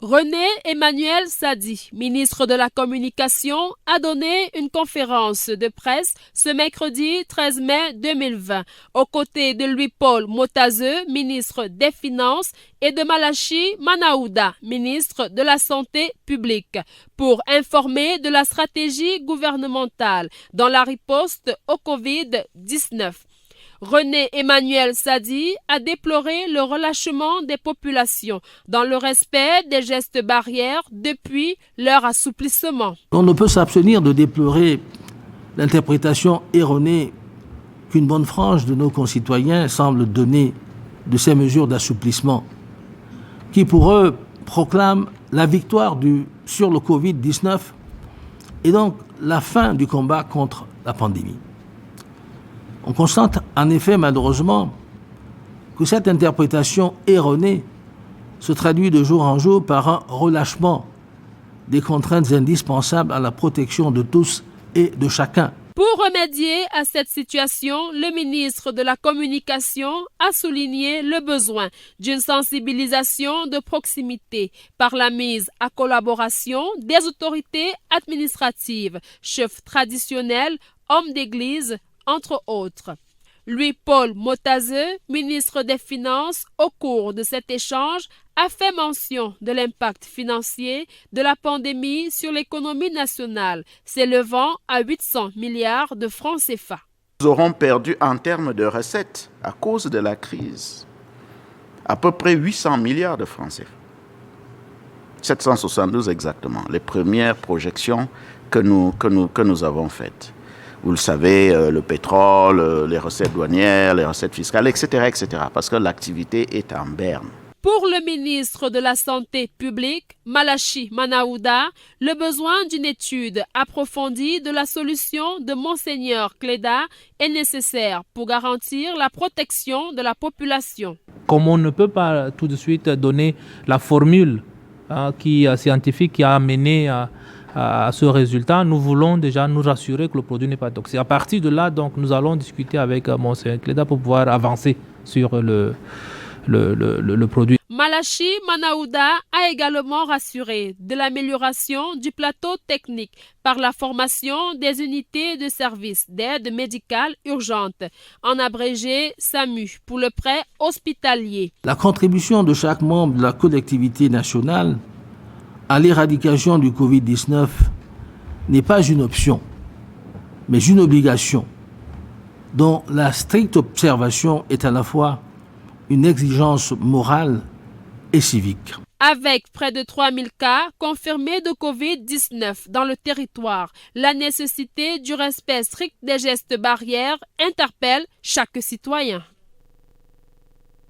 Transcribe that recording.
René Emmanuel Sadi, ministre de la Communication, a donné une conférence de presse ce mercredi 13 mai 2020 aux côtés de Louis-Paul Motazeux, ministre des Finances, et de Malachi Manaouda, ministre de la Santé publique, pour informer de la stratégie gouvernementale dans la riposte au Covid-19. René Emmanuel Sadi a déploré le relâchement des populations dans le respect des gestes barrières depuis leur assouplissement. On ne peut s'abstenir de déplorer l'interprétation erronée qu'une bonne frange de nos concitoyens semble donner de ces mesures d'assouplissement, qui pour eux proclament la victoire sur le Covid-19 et donc la fin du combat contre la pandémie. On constate en effet malheureusement que cette interprétation erronée se traduit de jour en jour par un relâchement des contraintes indispensables à la protection de tous et de chacun. Pour remédier à cette situation, le ministre de la Communication a souligné le besoin d'une sensibilisation de proximité par la mise à collaboration des autorités administratives, chefs traditionnels, hommes d'église, entre autres. Louis-Paul Motazeux, ministre des Finances, au cours de cet échange, a fait mention de l'impact financier de la pandémie sur l'économie nationale, s'élevant à 800 milliards de francs CFA. Nous aurons perdu en termes de recettes à cause de la crise à peu près 800 milliards de francs CFA. 772 exactement, les premières projections que nous avons faites. Vous le savez, le pétrole, les recettes douanières, les recettes fiscales, etc., parce que l'activité est en berne. Pour le ministre de la Santé publique, Malachi Manaouda, le besoin d'une étude approfondie de la solution de Monseigneur Cléda est nécessaire pour garantir la protection de la population. Comme on ne peut pas tout de suite donner la formule scientifique qui a amené à ce résultat, nous voulons déjà nous rassurer que le produit n'est pas toxique. À partir de là, donc, nous allons discuter avec Monseigneur Cléda pour pouvoir avancer sur le produit. Malachi Manaouda a également rassuré de l'amélioration du plateau technique par la formation des unités de service d'aide médicale urgente, en abrégé SAMU pour le prêt hospitalier. La contribution de chaque membre de la collectivité nationale à l'éradication du Covid-19 n'est pas une option, mais une obligation dont la stricte observation est à la fois une exigence morale et civique. Avec près de 3000 cas confirmés de Covid-19 dans le territoire, la nécessité du respect strict des gestes barrières interpelle chaque citoyen.